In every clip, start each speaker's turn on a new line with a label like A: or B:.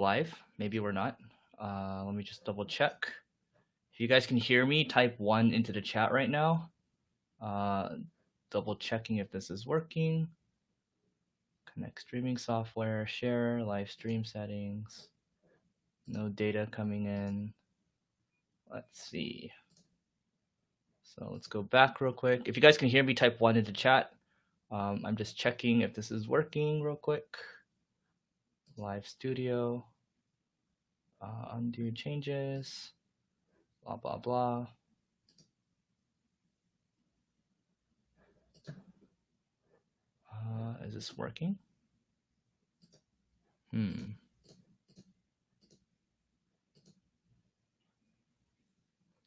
A: live. Maybe we're not. Let me just double check. If you guys can hear me, type 1 into the chat right now. Double checking if this is working. Connect streaming software, share, live stream settings. No data coming in. Let's see. So let's go back real quick. If you guys can hear me, type 1 into chat. I'm just checking if this is working real quick. Live studio. Undo changes. Blah, blah, blah. Is this working?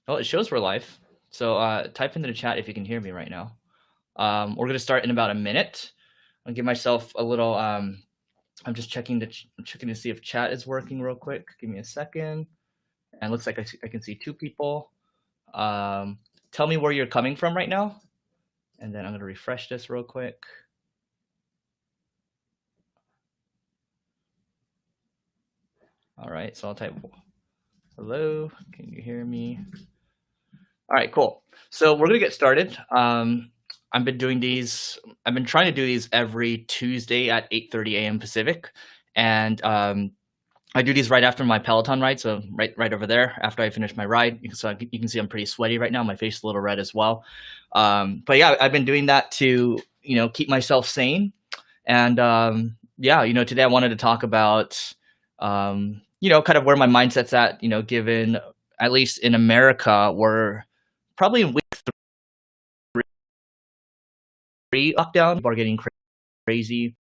A: Oh, it shows we're live. So type into the chat if you can hear me right now. We're going to start in about a minute. I'll give myself a little, I'm just checking to see if chat is working real quick. Give me a second. And it looks like I can see 2 people. Tell me where you're coming from right now. And then I'm going to refresh this real quick. All right, so I'll type, hello, can you hear me? All right, cool. So we're gonna get started. I've been trying to do these every Tuesday at 8:30 a.m. Pacific. And I do these right after my Peloton ride, so right over there after I finish my ride. So you can see I'm pretty sweaty right now. My face is a little red as well. But yeah, I've been doing that to keep myself sane. And yeah, today I wanted to talk about kind of where my mindset's at. Given at least in America, we're probably in week 3 lockdown. People are getting crazy.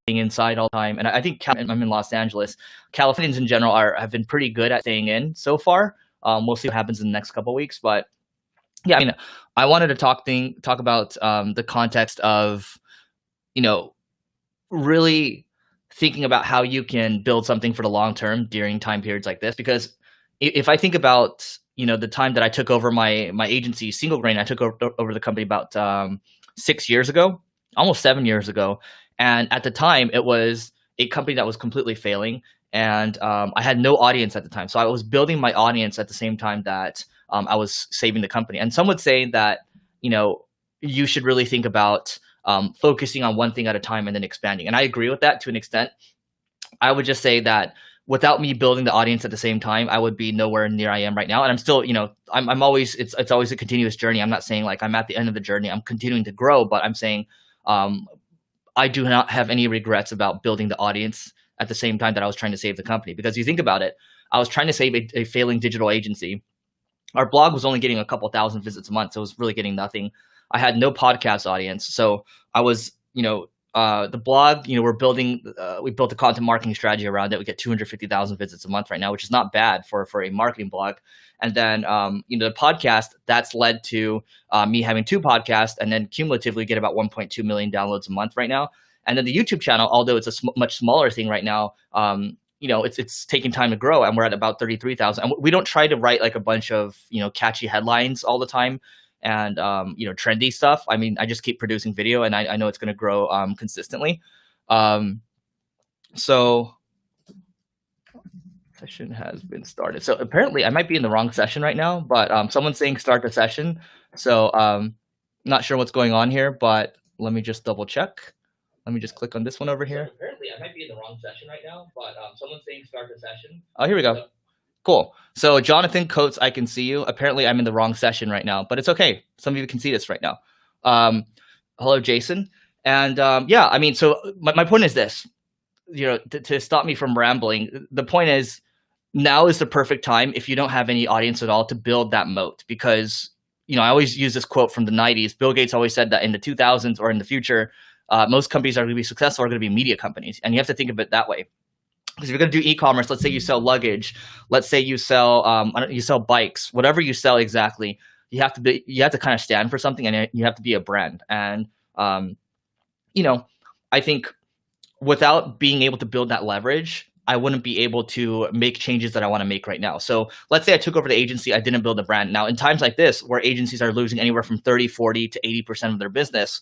A: Being inside all the time, and I think I'm in Los Angeles. Californians in general have been pretty good at staying in so far. We'll see what happens in the next couple of weeks, but yeah, I mean, I wanted to talk about the context of really thinking about how you can build something for the long term during time periods like this. Because if I think about the time that I took over my agency, Single Grain, I took over the company about 6 years ago, almost 7 years ago. And at the time, it was a company that was completely failing, and I had no audience at the time. So I was building my audience at the same time that I was saving the company. And some would say that you should really think about focusing on one thing at a time and then expanding. And I agree with that to an extent. I would just say that without me building the audience at the same time, I would be nowhere near I am right now. And I'm still, I'm always, it's always a continuous journey. I'm not saying like I'm at the end of the journey. I'm continuing to grow, but I'm saying I do not have any regrets about building the audience at the same time that I was trying to save the company. Because you think about it, I was trying to save a failing digital agency. Our blog was only getting a couple thousand visits a month, so it was really getting nothing. I had no podcast audience, so I was, the blog, we're building, we built a content marketing strategy around it. We get 250,000 visits a month right now, which is not bad for a marketing blog. And then, the podcast, that's led to me having 2 podcasts, and then cumulatively get about 1.2 million downloads a month right now. And then the YouTube channel, although it's a much smaller thing right now, it's taking time to grow, and we're at about 33,000. And we don't try to write like a bunch of, catchy headlines all the time and, trendy stuff. I mean, I just keep producing video, and I know it's going to grow consistently. So session has been started. So apparently I might be in the wrong session right now, but someone's saying start the session. So not sure what's going on here, but let me just double check. Let me just click on this one over here. So apparently I might be in the wrong session right now, but someone's saying start the session. Oh, here we go. Cool. So Jonathan Coates, I can see you. Apparently I'm in the wrong session right now, but it's okay. Some of you can see this right now. Hello, Jason. And yeah, I mean, so my point is this, to stop me from rambling, the point is now is the perfect time, if you don't have any audience at all, to build that moat. Because, I always use this quote from the 90s. Bill Gates always said that in the 2000s or in the future, most companies are going to be successful, are going to be media companies. And you have to think of it that way. Because if you're going to do e-commerce, let's say you sell luggage, let's say you sell bikes, whatever you sell exactly, you have to kind of stand for something, and you have to be a brand. And I think without being able to build that leverage, I wouldn't be able to make changes that I want to make right now. So let's say I took over the agency, I didn't build a brand. Now, in times like this, where agencies are losing anywhere from 30, 40 to 80% of their business,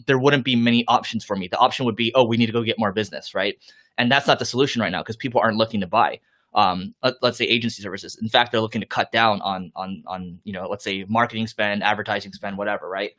A: there wouldn't be many options for me. The option would be, oh, we need to go get more business, right? And that's not the solution right now because people aren't looking to buy. Let's say agency services. In fact, they're looking to cut down on let's say marketing spend, advertising spend, whatever, right?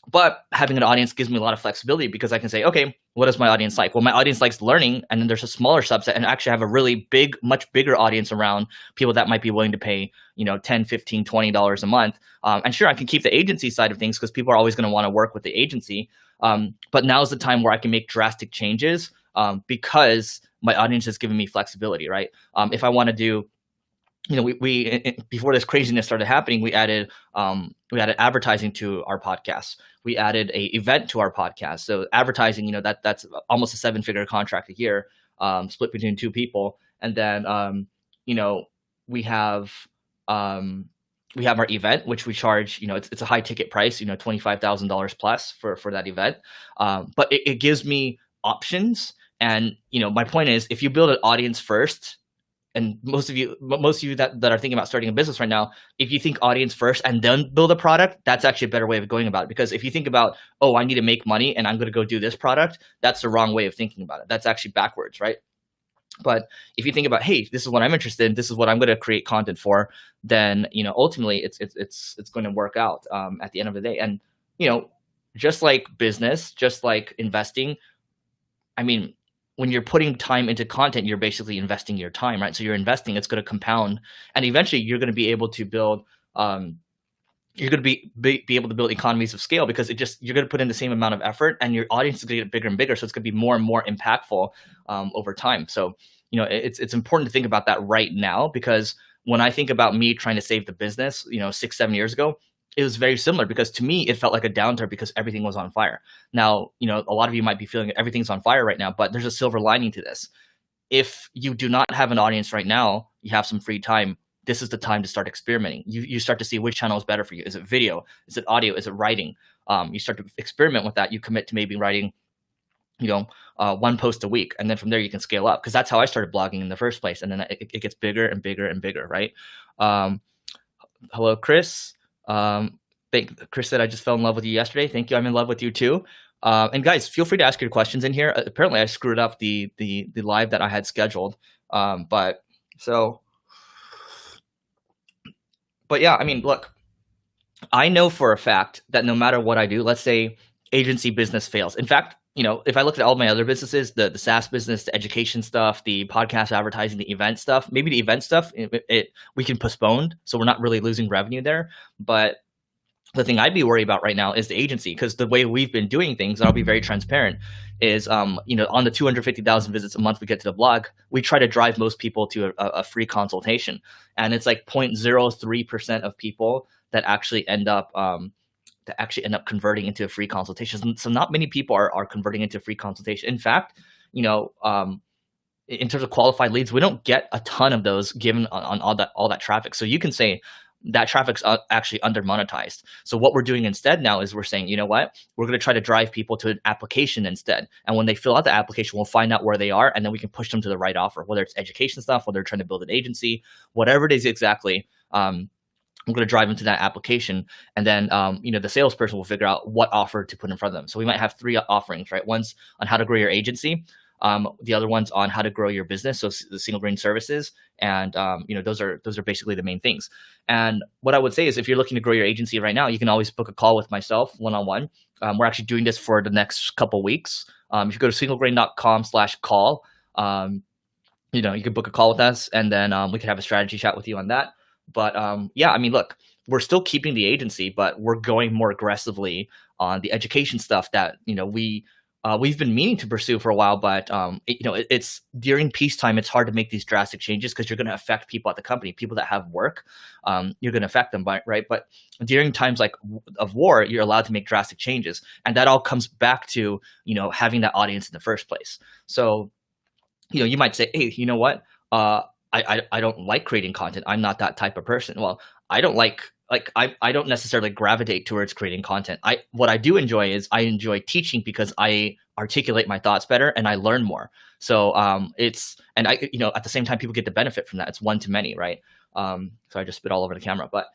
A: But having an audience gives me a lot of flexibility because I can say, okay, what is my audience like? Well, my audience likes learning, and then there's a smaller subset, and actually have a really big, much bigger audience around people that might be willing to pay, $10, $15, $20 a month. And sure, I can keep the agency side of things because people are always going to want to work with the agency. But now's the time where I can make drastic changes because my audience has given me flexibility, right? If I want to do we before this craziness started happening, we added advertising to our podcast. We added a event to our podcast. So advertising, that's almost a 7-figure contract a year, split between 2 people. And then we have our event, which we charge. It's a high ticket price. $25,000 plus for that event. But it gives me options. And my point is, if you build an audience first. And most of you that are thinking about starting a business right now, if you think audience first and then build a product, that's actually a better way of going about it. Because if you think about, oh, I need to make money and I'm going to go do this product, that's the wrong way of thinking about it. That's actually backwards, right? But if you think about, hey, this is what I'm interested in, this is what I'm going to create content for, then ultimately it's going to work out at the end of the day. And just like business, just like investing, I mean, when you're putting time into content, you're basically investing your time, right? So you're investing, it's going to compound, and eventually you're going to be able to build, you're going to be able to build economies of scale because you're going to put in the same amount of effort, and your audience is going to get bigger and bigger. So it's going to be more and more impactful over time. So it's important to think about that right now, because when I think about me trying to save the business, 6-7 years ago, it was very similar because to me, it felt like a downturn because everything was on fire. Now, a lot of you might be feeling everything's on fire right now, but there's a silver lining to this. If you do not have an audience right now, you have some free time, this is the time to start experimenting. You start to see which channel is better for you. Is it video? Is it audio? Is it writing? You start to experiment with that. You commit to maybe writing, 1 post a week. And then from there you can scale up, because that's how I started blogging in the first place. And then it gets bigger and bigger and bigger, right? Hello, Chris. Chris said, I just fell in love with you yesterday. Thank you. I'm in love with you too. And guys, feel free to ask your questions in here. Apparently I screwed up the live that I had scheduled. But yeah, I mean, look, I know for a fact that no matter what I do, let's say agency business fails. In fact, if I look at all my other businesses, the SaaS business, the education stuff, the podcast advertising, the event stuff, maybe the event stuff, we can postpone. So we're not really losing revenue there. But the thing I'd be worried about right now is the agency, because the way we've been doing things, and I'll be very transparent, is on the 250,000 visits a month we get to the blog, we try to drive most people to a free consultation. And it's like 0.03% of people that actually end up converting into a free consultation. So not many people are converting into a free consultation. In fact, in terms of qualified leads, we don't get a ton of those given on all that traffic. So you can say that traffic's actually under monetized. So what we're doing instead now is we're saying, you know what, we're going to try to drive people to an application instead. And when they fill out the application, we'll find out where they are, and then we can push them to the right offer, whether it's education stuff, whether they're trying to build an agency, whatever it is exactly. I'm going to drive them to that application, and then the salesperson will figure out what offer to put in front of them. So we might have 3 offerings, right? One's on how to grow your agency. The other one's on how to grow your business, so the single grain services, and those are basically the main things. And what I would say is, if you're looking to grow your agency right now, you can always book a call with myself one-on-one. We're actually doing this for the next couple weeks. If you go to singlegrain.com/call, you can book a call with us, and then we could have a strategy chat with you on that. But yeah, I mean, look, we're still keeping the agency, but we're going more aggressively on the education stuff that we've been meaning to pursue for a while. But it's during peacetime, it's hard to make these drastic changes because you're going to affect people at the company, people that have work. You're going to affect them, right? But during times like of war, you're allowed to make drastic changes, and that all comes back to having that audience in the first place. So you might say, hey, you know what? I don't like creating content. I'm not that type of person. Well, I don't I don't necessarily gravitate towards creating content. What I do enjoy is I enjoy teaching, because I articulate my thoughts better and I learn more. So at the same time, people get the benefit from that. It's one to many, right? So I just spit all over the camera, but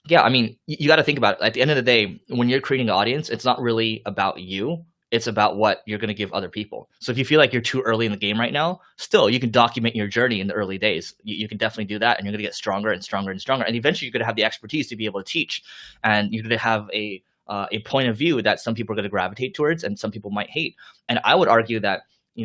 A: yeah, I mean, you got to think about it. At the end of the day, when you're creating an audience, it's not really about you. It's about what you're going to give other people. So if you feel like you're too early in the game right now, still you can document your journey in the early days. You can definitely do that, and you're going to get stronger and stronger and stronger. And eventually, you're going to have the expertise to be able to teach, and you're going to have a point of view that some people are going to gravitate towards, and some people might hate. And I would argue that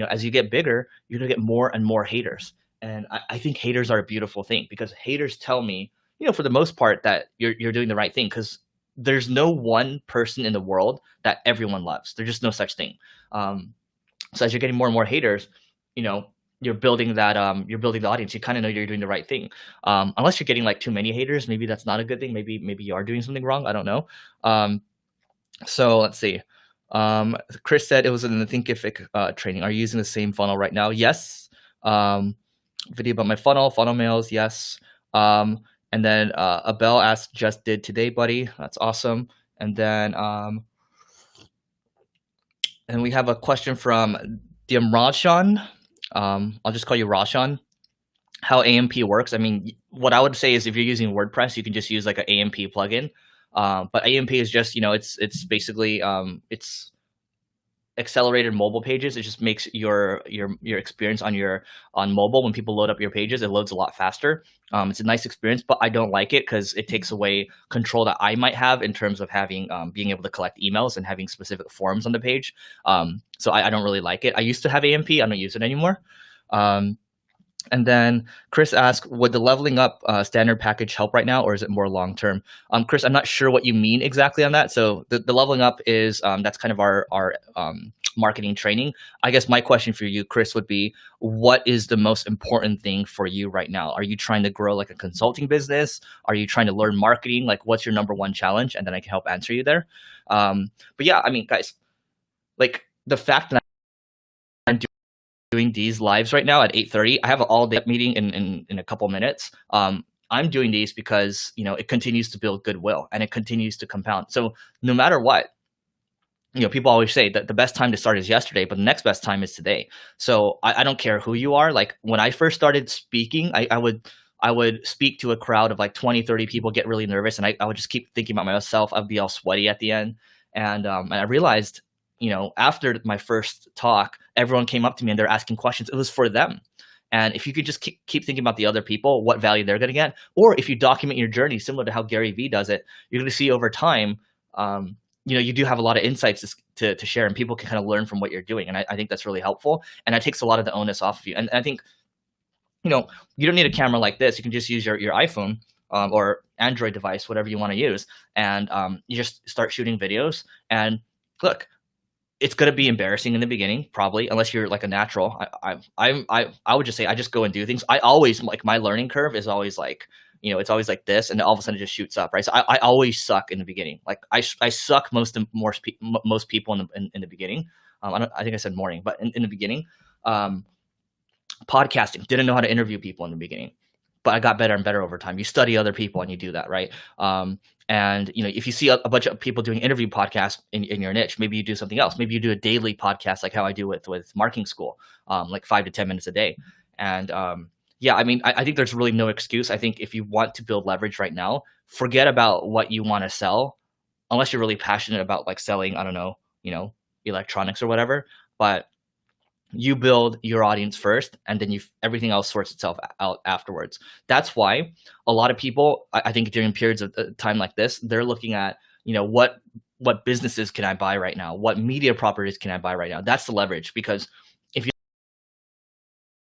A: as you get bigger, you're going to get more and more haters. And I think haters are a beautiful thing, because haters tell me, for the most part, that you're doing the right thing, because there's no one person in the world that everyone loves. There's just no such thing. So as you're getting more and more haters, you're building that you're building the audience. You kind of know you're doing the right thing. Unless you're getting like too many haters, maybe that's not a good thing. Maybe you are doing something wrong. I don't know. So let's see. Chris said it was in the Thinkific training. Are you using the same funnel right now? Yes. Video about my funnel mails. Yes. And then Abel asked, just did today, buddy. That's awesome. And then we have a question from Roshan. I'll just call you Roshan. How AMP works. I mean, what I would say is if you're using WordPress, you can just use like an AMP plugin. But AMP is just, it's basically it's accelerated mobile pages. It just makes your experience on mobile, when people load up your pages, it loads a lot faster. It's a nice experience, but I don't like it because it takes away control that I might have in terms of having being able to collect emails and having specific forms on the page. So I don't really like it. I used to have AMP. I don't use it anymore. And then Chris asked, would the leveling up standard package help right now, or is it more long term? Chris, I'm not sure what you mean exactly on that. So the leveling up is that's kind of our marketing training. I guess my question for you, Chris, would be, what is the most important thing for you right now? Are you trying to grow like a consulting business? Are you trying to learn marketing? Like, what's your number one challenge? And then I can help answer you there. But yeah, I mean, guys, like the fact that I'm doing these lives right now at 8:30. I have an all-day meeting in a couple minutes. I'm doing these because it continues to build goodwill and it continues to compound. So no matter what, people always say that the best time to start is yesterday, but the next best time is today. So I don't care who you are. Like when I first started speaking, I would speak to a crowd of like 20, 30 people, get really nervous, and I would just keep thinking about myself. I'd be all sweaty at the end, and I realized, after my first talk, everyone came up to me and they're asking questions. It was for them. And if you could just keep thinking about the other people, what value they're going to get, or if you document your journey, similar to how Gary Vee does it, you're going to see over time, you do have a lot of insights to share, and people can kind of learn from what you're doing. And I think that's really helpful. And that takes a lot of the onus off of you. And I think, you don't need a camera like this. You can just use your iPhone or Android device, whatever you want to use. And you just start shooting videos. And look, it's going to be embarrassing in the beginning, probably, unless you're like a natural. I would just say I just go and do things. I always, like, my learning curve is always like, it's always like this, and all of a sudden it just shoots up, right? So I always suck in the beginning. Like I suck most people in the beginning. I think I said morning, but in the beginning, podcasting, didn't know how to interview people in the beginning, but I got better and better over time. You study other people and you do that, right? And if you see a bunch of people doing interview podcasts in your niche, maybe you do something else. Maybe you do a daily podcast, like how I do with Marketing School, like 5 to 10 minutes a day. And yeah, I mean, I think there's really no excuse. I think if you want to build leverage right now, forget about what you want to sell, unless you're really passionate about like selling, I don't know, electronics or whatever. But you build your audience first, and then everything else sorts itself out afterwards. That's why a lot of people, I think during periods of time like this, they're looking at, what businesses can I buy right now? What media properties can I buy right now? That's the leverage, because